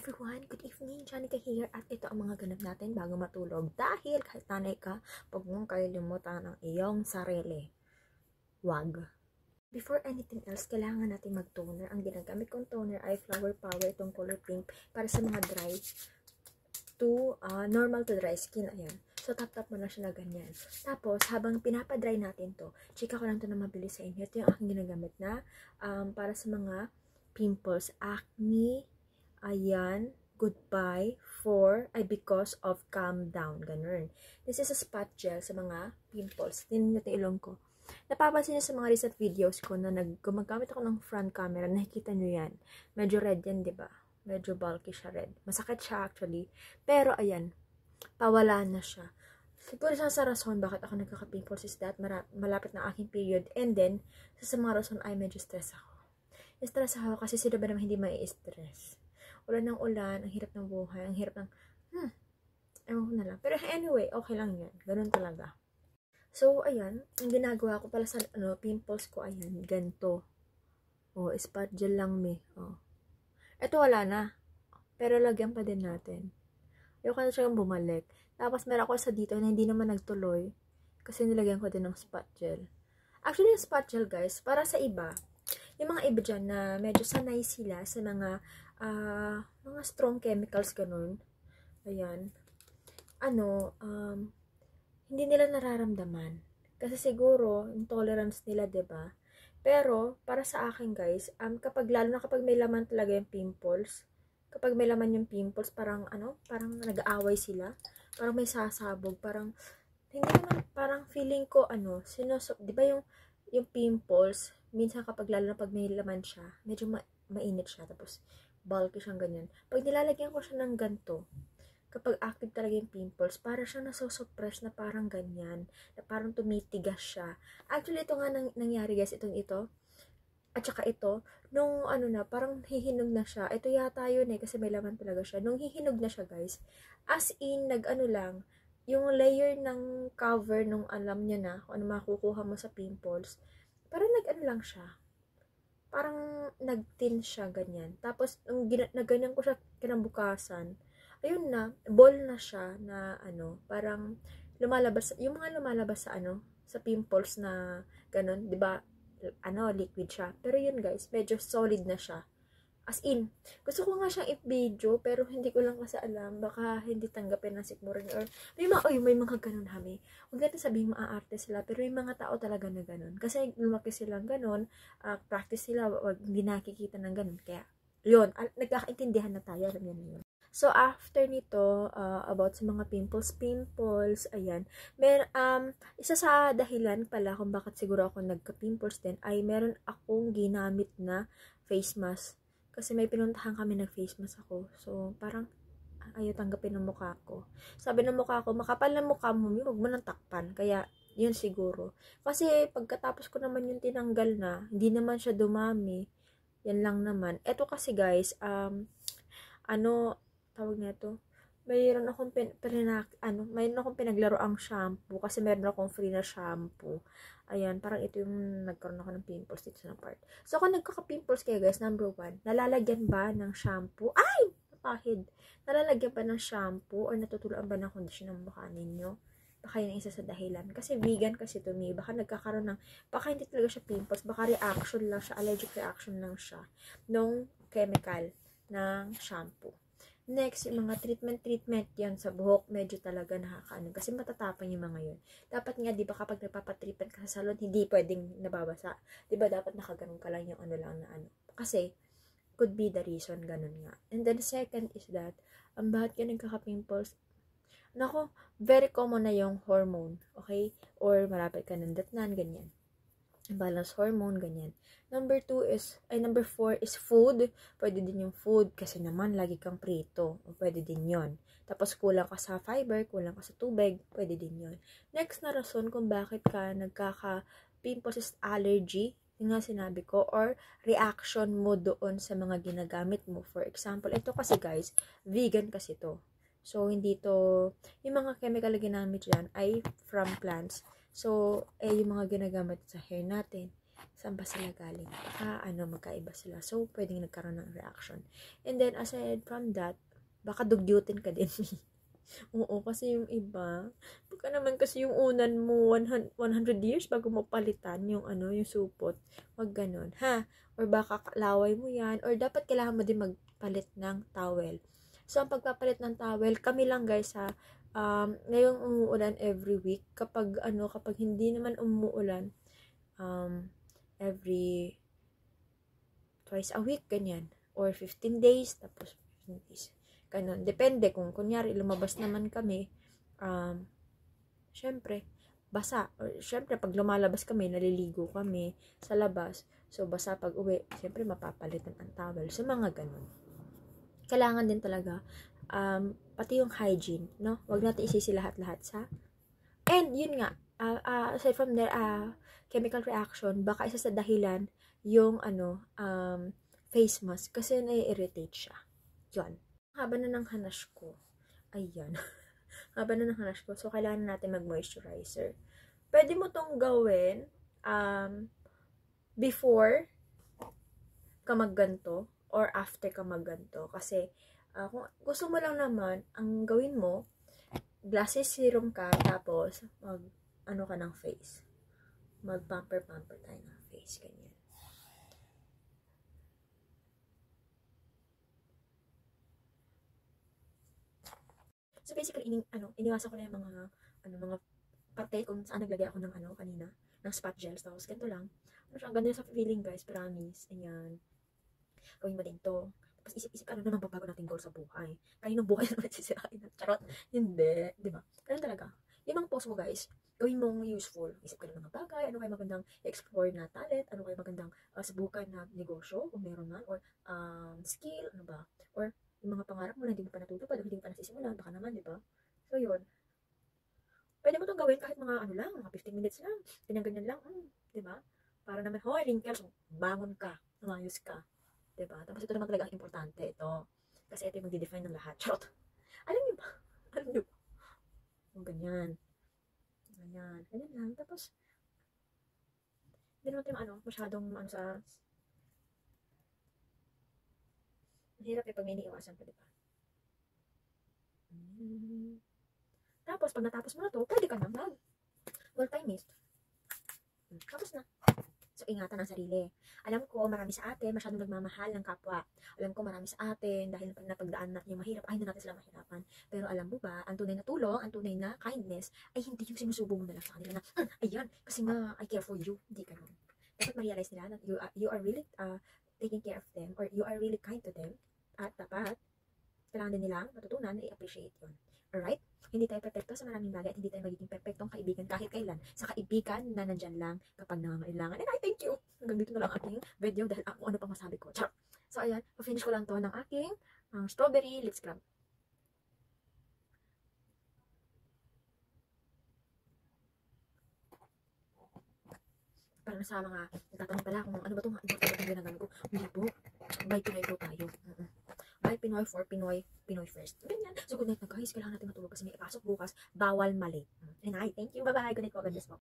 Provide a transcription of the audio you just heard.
everyone! Good evening! Janica here at ito ang mga ganap natin bago matulog. Dahil kahit nanay ka, huwag mong kalilimutan ang iyong sarili. Wag. Before anything else, kailangan natin mag-toner. Ang ginagamit kong toner ay Flower Power, itong color pink, para sa mga dry to normal to dry skin. Ayan. So, tap-tap mo na siya na ganyan. Tapos, habang pinapadry natin to, chika ko lang to na mabilis sa inyo. Ito yung aking ginagamit na para sa mga pimples, acne. Ayan, goodbye because of calm down, ganun. This is a spot gel sa mga pimples. Tingnan nyo ito ilong ko. Napapansin nyo sa mga recent videos ko na gumagamit ako ng front camera, nakikita nyo yan. Medyo red yan, diba? Medyo bulky siya red. Masakit siya actually. Pero ayan, pawala na siya. Siguro sa rason bakit ako nagkaka-pimples is that malapit na aking period. And then, sa mga rason ay medyo stress ako. Stress ako kasi sino ba naman hindi mai-stress? Ulan ng ulan, ang hirap ng buhay, ang hirap ng, ewan ko na lang. Pero anyway, okay lang yan. Ganun talaga. So, ayan, ang ginagawa ko pala sa, pimples ko, ayan, ganito. Oh, spot gel lang, oh. Ito wala na. Pero lagyan pa din natin. Ayoko na siyang bumalik. Tapos, meron ako sa dito na hindi naman nagtuloy. Kasi nilagyan ko din ng spot gel. Actually, yung spot gel, guys, para sa iba, yung mga iba dyan na medyo sanay sila sa mga strong chemicals, ganun. Ayan. Hindi nila nararamdaman. Kasi siguro, intolerance nila, 'di ba? Pero, para sa akin, guys, lalo na kapag may laman talaga yung pimples, kapag may laman yung pimples, parang nag-aaway sila. Parang may sasabog. Parang, hindi naman, parang feeling ko, di ba yung pimples, minsan lalo na pag may laman siya, medyo mainit siya. Tapos, bulky siyang ganyan. Pag nilalagyan ko siya ng ganito, kapag active talaga yung pimples, para siyang nasosuppress na parang ganyan, na parang tumitigas siya. Actually, ito nga nangyari, guys, ito, at saka ito, nung parang hihinog na siya, ito yata yun kasi may laman talaga siya. Nung hihinog na siya, guys, as in, lang, yung layer ng cover nung alam niya na, kung ano makukuha mo sa pimples, parang lang siya. Parang nag-thin siya, ganyan. Tapos, ganyan ko siya kinabukasan, ayun na, ball na siya na parang lumalabas, yung mga lumalabas sa pimples na ganun, 'di ba? Liquid siya. Pero yun, guys, medyo solid na siya. As in, gusto ko nga siyang i-video, pero hindi ko lang kasi alam, baka hindi tanggapin ng sikmura niya. Or may mga ganun hami. Huwag natin sabihin maaarte sila, pero may mga tao talaga na ganun. Kasi lumaki silang ganun, practice sila, hindi nakikita ng ganun. Kaya, yun, nagkakaintindihan na tayo, alam yan yun. So, after nito, about sa mga pimples, ayan, isa sa dahilan pala kung bakit siguro ako nagka-pimples din, ay meron akong ginamit na face mask. Kasi may pinuntahan kami nag-face mask ako. So, parang, ayaw tanggapin ng mukha ko. Sabi ng mukha ko, makapal na mukha mo, huwag mo nang takpan. Kaya, yun siguro. Kasi, pagkatapos ko naman yung tinanggal na, hindi naman siya dumami. Yan lang naman. Eto kasi, guys, tawag na ito, mayroon akong pinaglaro ang shampoo kasi meron akong free na shampoo. Ayan, parang ito yung nagkaroon ako ng pimples dito sa part. So, kung nagkaka-pimples kayo, guys, number 1, nalalagyan ba ng shampoo? Ay! Napahid! Nalalagyan ba ng shampoo or natutuloan ba ng kondisyon ng mukha ninyo? Baka yun isa sa dahilan. Kasi vegan kasi to me. Baka nagkakaroon baka hindi talaga siya pimples. Baka reaction lang siya, allergic reaction lang siya nung chemical ng shampoo. Next, yung mga treatment yan sa buhok, medyo talaga nakakaano. Kasi matatapang yung mga yun. Dapat nga, di ba kapag nagpapatreatment ka sa salon, hindi pwedeng nababasa. Di ba dapat nakaganon ka lang yung Kasi, could be the reason, ganun nga. And then, second is that, bakit ka nagkaka-pimples? Nako, very common na yung hormone, okay? Or malapit ka ng datnan, ganyan. Balance hormone, ganyan. Number 4 is food. Pwede din yung food kasi naman lagi kang prito. Pwede din yon. Tapos kulang ka sa fiber, kulang ka sa tubig, pwede din yon. Next na rason kung bakit ka nagkaka-pimples is allergy, yung nga sinabi ko, or reaction mo doon sa mga ginagamit mo. For example, ito kasi, guys, vegan kasi to. So, hindi to, yung mga chemical na ginamit dyan ay from plants. So, yung mga ginagamit sa hair natin, Saan ba sila galing? Baka magkaiba sila. So, pwedeng nagkaroon ng reaction. And then, aside from that, baka dugyutin ka din. Oo, kasi yung iba, baka naman kasi yung unan mo 100 years bago mo palitan yung yung supot. Wag ganun, ha? Or baka laway mo yan, or dapat kailangan mo din magpalit ng towel. So, ang pagpapalit ng towel, kami lang guys ha, ngayong umuulan every week, kapag hindi naman umuulan, every twice a week, ganyan. Or 15 days, tapos 15 days. Ganun. Depende kung kunyari lumabas naman kami, syempre, basa. Or syempre, pag lumalabas kami, naliligo kami sa labas. So, basa pag uwi, syempre, mapapalitan ang towel. So, mga ganun. Kailangan din talaga, pati yung hygiene, no? Huwag natin isisi lahat-lahat sa. And, yun nga, aside from the chemical reaction, baka isa sa dahilan yung face mask kasi nai-irritate siya. Yun. Haba na ng hanas ko. Ayan. Haba na ng hanas ko. So, kailangan natin mag-moisturizer. Pwede mo tong gawin before ka magganto or after ka magganto. Kasi, kung gusto mo lang naman, ang gawin mo, glasses serum ka, tapos ka ng face. Mag-pamper tayo ng face, ganyan. So basically, iniwasan ko na yung mga parte kung saan naglagay ako ng kanina, ng spot gels. Tapos ganito lang. Ang ganda sa feeling guys, promise. Ayan. Gawin mo din to. Tapos isip-isip ka naman babago nating goal sa buhay. Kaninong buhay naman sisirain na. Charot. Hindi. Diba? Ganun talaga. Yung mga post mo guys, gawin mong useful. Isip ka ng mga bagay, ano kayo magandang explore na talent, ano kayo magandang subukan na negosyo, kung meron man, or skill, ano ba, or yung mga pangarap mo na hindi mo pa natutupad, o hindi mo pa nasisimulan, baka naman, di ba? So, yun. Pwede mo itong gawin kahit mga mga 15 minutes lang, ganyan lang, di ba? Para naman, hoy, wrinkles, bangon ka, umayos ka, di ba? Tapos ito naman talaga ang importante, ito. Kasi ito yung magdi-define ng lahat. Charot. Alam niyo ba? Alam niyo ba? Ganyan. Ganyan lang. Tapos, hindi naman tayo masyadong sa. Ang hirap pag may iniiwasan pa, diba? Tapos, pag natapos mo na to, pwede ka na multi-mist. Tapos na. So, ingatan ang sarili. Alam ko, marami sa atin, masyadong nagmamahal ng kapwa. Alam ko, marami sa atin, dahil pag napagdaan natin yung mahirap, ay hindi natin sila mahirapan. Pero alam mo ba, ang tunay na tulong, ang tunay na kindness, ay hindi yung sinusubo mo na lang sa kanila na, ayan, kasi nga, I care for you. Hindi ka nun. Dapat ma-realize nila na you are really taking care of them, or you are really kind to them. At dapat, kailangan din nila matutunan na i-appreciate yun. Alright? Hindi tayo perfecto sa maraming bagay at hindi tayo magiging perfectong kaibigan kahit kailan. Sa kaibigan na nandyan lang kapag nangangailangan. And I thank you! Hanggang dito na lang aking video dahil ano pang masabi ko. Char! So ayan, finish ko lang to ng aking strawberry lip scrub. Para sa mga nagtatanong pala kung ano ba itong ginagawa ko. Hindi po. By Pinoy po tayo. By Pinoy for Pinoy first. Ganyan. So good night na guys. Kailangan natin matulog kasi may ipasok bukas. Bawal mali. And I thank you. Bye-bye. Good night po. God bless po.